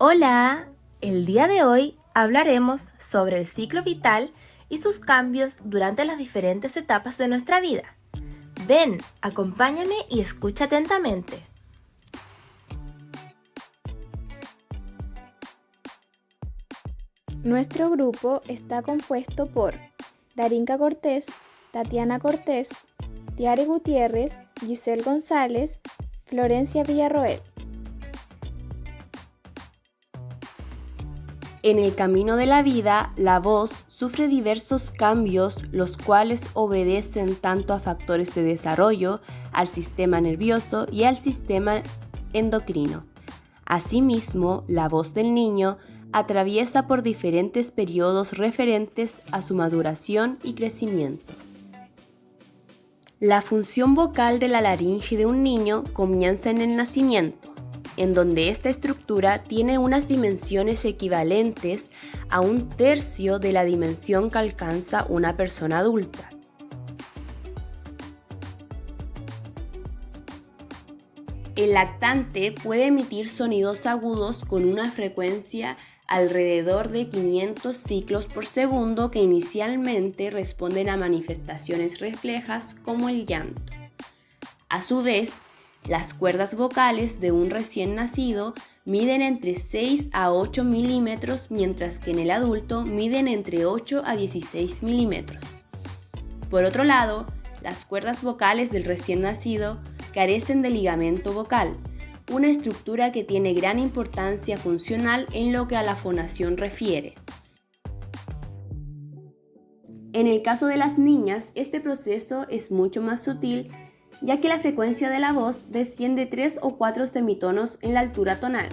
Hola, el día de hoy hablaremos sobre el ciclo vital y sus cambios durante las diferentes etapas de nuestra vida. Ven, acompáñame y escucha atentamente. Nuestro grupo está compuesto por Darinka Cortés, Tatiana Cortés, Tiare Gutiérrez, Giselle González, Florencia Villarroel. En el camino de la vida, la voz sufre diversos cambios, los cuales obedecen tanto a factores de desarrollo, al sistema nervioso y al sistema endocrino. Asimismo, la voz del niño atraviesa por diferentes periodos referentes a su maduración y crecimiento. La función vocal de la laringe de un niño comienza en el nacimiento, en donde esta estructura tiene unas dimensiones equivalentes a 1/3 de la dimensión que alcanza una persona adulta. El lactante puede emitir sonidos agudos con una frecuencia alrededor de 500 ciclos por segundo que inicialmente responden a manifestaciones reflejas como el llanto. A su vez, las cuerdas vocales de un recién nacido miden entre 6 a 8 milímetros, mientras que en el adulto miden entre 8 a 16 milímetros. Por otro lado, las cuerdas vocales del recién nacido carecen de ligamento vocal, una estructura que tiene gran importancia funcional en lo que a la fonación refiere. En el caso de las niñas, este proceso es mucho más sutil, ya que la frecuencia de la voz desciende 3 o 4 semitonos en la altura tonal.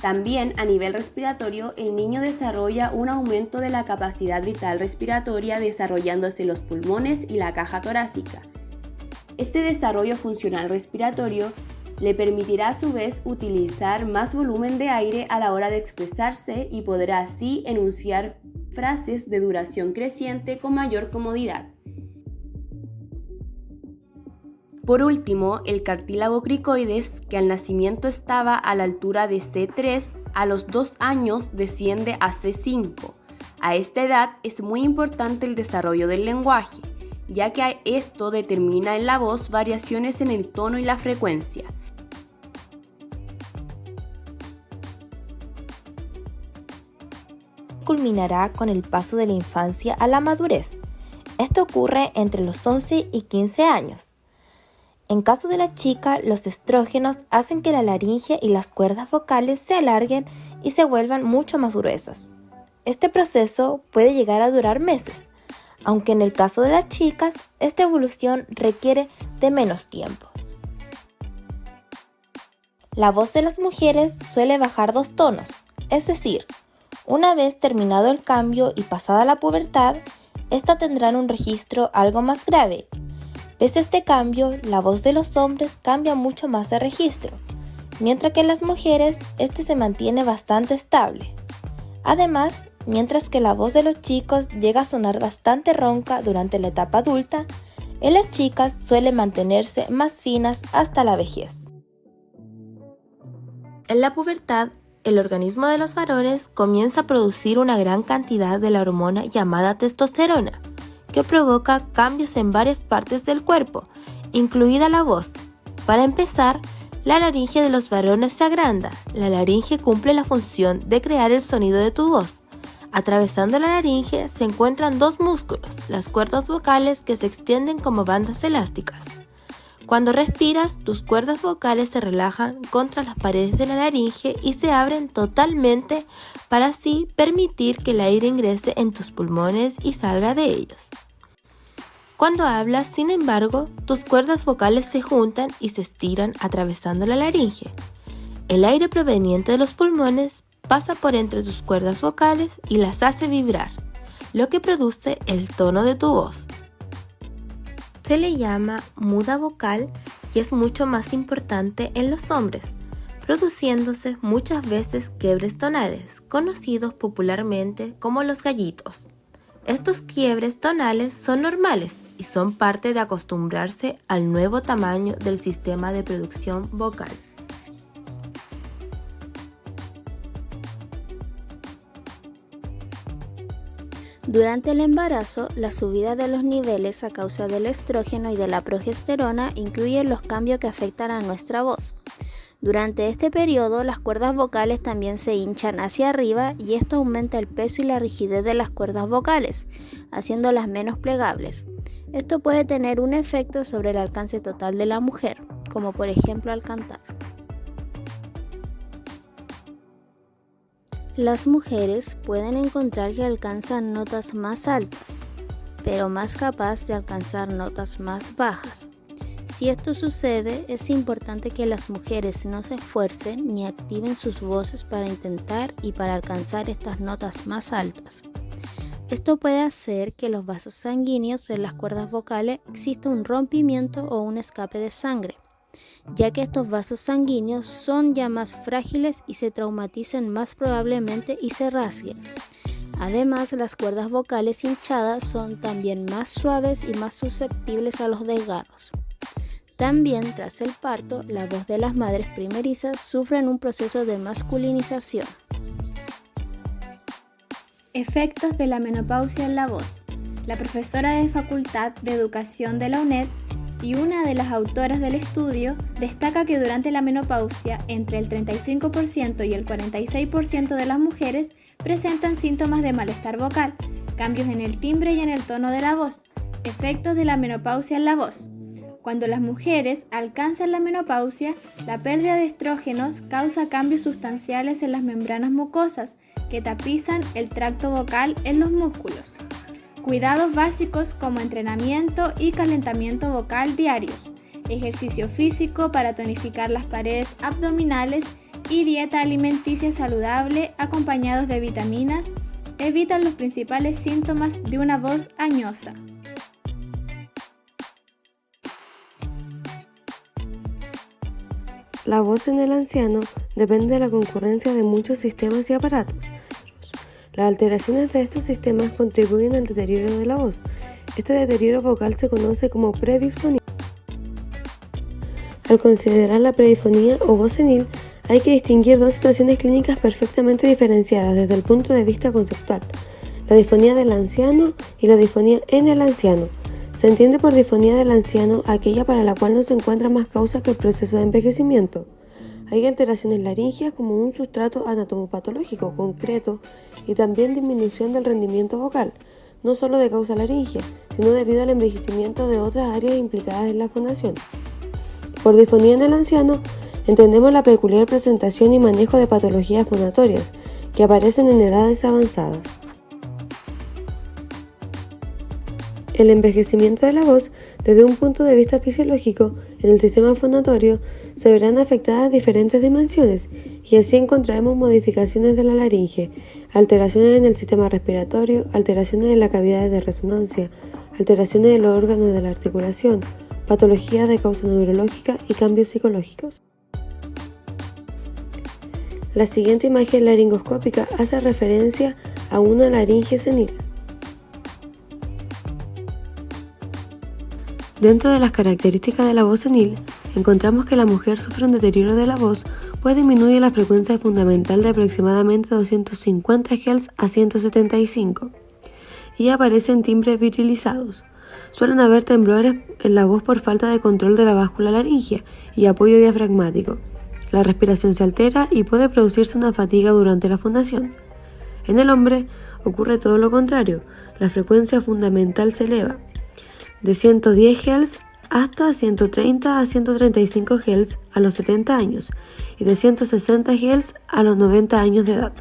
También a nivel respiratorio, el niño desarrolla un aumento de la capacidad vital respiratoria desarrollándose los pulmones y la caja torácica. Este desarrollo funcional respiratorio le permitirá a su vez utilizar más volumen de aire a la hora de expresarse y podrá así enunciar frases de duración creciente con mayor comodidad. Por último, el cartílago cricoides, que al nacimiento estaba a la altura de C3, a los 2 años desciende a C5. A esta edad es muy importante el desarrollo del lenguaje, ya que esto determina en la voz variaciones en el tono y la frecuencia. Culminará con el paso de la infancia a la madurez. Esto ocurre entre los 11 y 15 años. En caso de la chica, los estrógenos hacen que la laringe y las cuerdas vocales se alarguen y se vuelvan mucho más gruesas. Este proceso puede llegar a durar meses, aunque en el caso de las chicas, esta evolución requiere de menos tiempo. La voz de las mujeres suele bajar 2 tonos, es decir, una vez terminado el cambio y pasada la pubertad, esta tendrá un registro algo más grave. Pese a este cambio, la voz de los hombres cambia mucho más de registro, mientras que en las mujeres este se mantiene bastante estable. Además, mientras que la voz de los chicos llega a sonar bastante ronca durante la etapa adulta, en las chicas suele mantenerse más finas hasta la vejez. En la pubertad, el organismo de los varones comienza a producir una gran cantidad de la hormona llamada testosterona, que provoca cambios en varias partes del cuerpo, incluida la voz. Para empezar, la laringe de los varones se agranda. La laringe cumple la función de crear el sonido de tu voz. Atravesando la laringe se encuentran 2 músculos, las cuerdas vocales, que se extienden como bandas elásticas. Cuando respiras, tus cuerdas vocales se relajan contra las paredes de la laringe y se abren totalmente para así permitir que el aire ingrese en tus pulmones y salga de ellos. Cuando hablas, sin embargo, tus cuerdas vocales se juntan y se estiran atravesando la laringe. El aire proveniente de los pulmones pasa por entre tus cuerdas vocales y las hace vibrar, lo que produce el tono de tu voz. Se le llama muda vocal y es mucho más importante en los hombres, produciéndose muchas veces quiebres tonales, conocidos popularmente como los gallitos. Estos quiebres tonales son normales y son parte de acostumbrarse al nuevo tamaño del sistema de producción vocal. Durante el embarazo, la subida de los niveles a causa del estrógeno y de la progesterona incluye los cambios que afectan a nuestra voz. Durante este periodo, las cuerdas vocales también se hinchan hacia arriba y esto aumenta el peso y la rigidez de las cuerdas vocales, haciéndolas menos plegables. Esto puede tener un efecto sobre el alcance total de la mujer, como por ejemplo al cantar. Las mujeres pueden encontrar que alcanzan notas más altas, pero más capaz de alcanzar notas más bajas. Si esto sucede, es importante que las mujeres no se esfuercen ni activen sus voces para intentar y para alcanzar estas notas más altas. Esto puede hacer que los vasos sanguíneos en las cuerdas vocales exista un rompimiento o un escape de sangre, ya que estos vasos sanguíneos son ya más frágiles y se traumaticen más probablemente y se rasguen. Además, las cuerdas vocales hinchadas son también más suaves y más susceptibles a los desgarros. También, tras el parto, la voz de las madres primerizas sufren un proceso de masculinización. Efectos de la menopausia en la voz. La profesora de Facultad de Educación de la UNED y una de las autoras del estudio destaca que durante la menopausia, entre el 35% y el 46% de las mujeres presentan síntomas de malestar vocal, cambios en el timbre y en el tono de la voz. Efectos de la menopausia en la voz. Cuando las mujeres alcanzan la menopausia, la pérdida de estrógenos causa cambios sustanciales en las membranas mucosas que tapizan el tracto vocal en los músculos. Cuidados básicos como entrenamiento y calentamiento vocal diarios, ejercicio físico para tonificar las paredes abdominales y dieta alimenticia saludable acompañados de vitaminas evitan los principales síntomas de una voz añosa. La voz en el anciano depende de la concurrencia de muchos sistemas y aparatos. Las alteraciones de estos sistemas contribuyen al deterioro de la voz. Este deterioro vocal se conoce como predisfonía. Al considerar la predisfonía o voz senil, hay que distinguir dos situaciones clínicas perfectamente diferenciadas desde el punto de vista conceptual: la disfonía del anciano y la disfonía en el anciano. Se entiende por disfonía del anciano aquella para la cual no se encuentra más causa que el proceso de envejecimiento. Hay alteraciones laríngeas como un sustrato anatomopatológico concreto y también disminución del rendimiento vocal, no solo de causa laringea, sino debido al envejecimiento de otras áreas implicadas en la fonación. Por disfonía en el anciano, entendemos la peculiar presentación y manejo de patologías fonatorias que aparecen en edades avanzadas. El envejecimiento de la voz, desde un punto de vista fisiológico, en el sistema fonatorio, se verán afectadas diferentes dimensiones y así encontraremos modificaciones de la laringe, alteraciones en el sistema respiratorio, alteraciones en la cavidad de resonancia, alteraciones en los órganos de la articulación, patologías de causa neurológica y cambios psicológicos. La siguiente imagen laringoscópica hace referencia a una laringe senil. Dentro de las características de la voz senil, encontramos que la mujer sufre un deterioro de la voz, pues disminuye la frecuencia fundamental de aproximadamente 250 Hz a 175 y aparecen timbres virilizados. Suelen haber temblores en la voz por falta de control de la báscula laringea y apoyo diafragmático. La respiración se altera y puede producirse una fatiga durante la fonación. En el hombre ocurre todo lo contrario, la frecuencia fundamental se eleva de 110 Hz hasta 130 a 135 Hz a los 70 años y de 160 Hz a los 90 años de edad.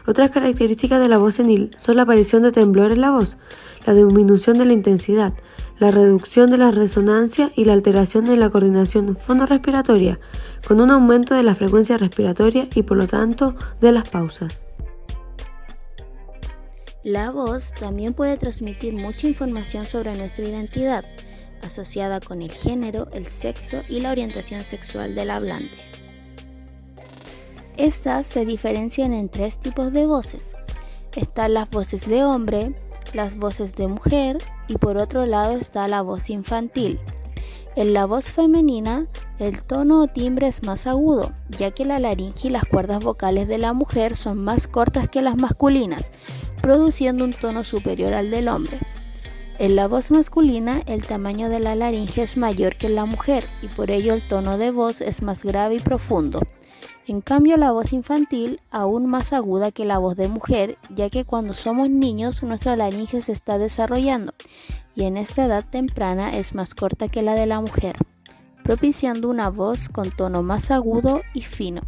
Otras características de la voz senil son la aparición de temblor en la voz, la disminución de la intensidad, la reducción de la resonancia y la alteración de la coordinación fonorrespiratoria, con un aumento de la frecuencia respiratoria y por lo tanto de las pausas. La voz también puede transmitir mucha información sobre nuestra identidad, asociada con el género, el sexo y la orientación sexual del hablante. Estas se diferencian en 3 tipos de voces. Están las voces de hombre, las voces de mujer y por otro lado está la voz infantil. En la voz femenina, el tono o timbre es más agudo, ya que la laringe y las cuerdas vocales de la mujer son más cortas que las masculinas, produciendo un tono superior al del hombre. En la voz masculina, el tamaño de la laringe es mayor que en la mujer y por ello el tono de voz es más grave y profundo. En cambio, la voz infantil aún más aguda que la voz de mujer, ya que cuando somos niños nuestra laringe se está desarrollando y en esta edad temprana es más corta que la de la mujer, propiciando una voz con tono más agudo y fino.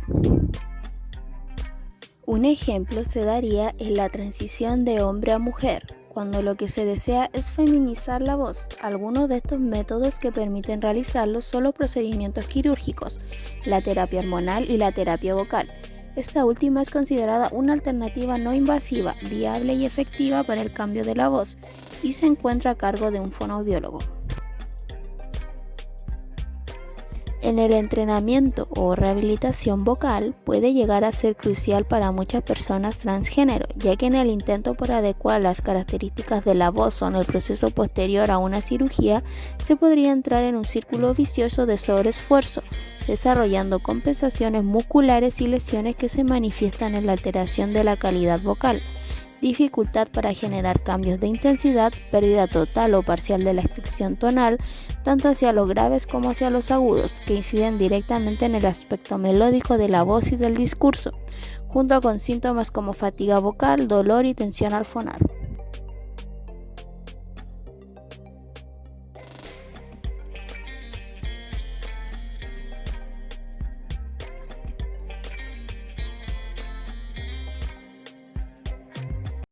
Un ejemplo se daría en la transición de hombre a mujer, cuando lo que se desea es feminizar la voz. Algunos de estos métodos que permiten realizarlo son los procedimientos quirúrgicos, la terapia hormonal y la terapia vocal. Esta última es considerada una alternativa no invasiva, viable y efectiva para el cambio de la voz y se encuentra a cargo de un fonoaudiólogo. En el entrenamiento o rehabilitación vocal puede llegar a ser crucial para muchas personas transgénero, ya que en el intento por adecuar las características de la voz o en el proceso posterior a una cirugía se podría entrar en un círculo vicioso de sobreesfuerzo, desarrollando compensaciones musculares y lesiones que se manifiestan en la alteración de la calidad vocal, dificultad para generar cambios de intensidad, pérdida total o parcial de la expresión tonal, tanto hacia los graves como hacia los agudos, que inciden directamente en el aspecto melódico de la voz y del discurso, junto con síntomas como fatiga vocal, dolor y tensión al fonar.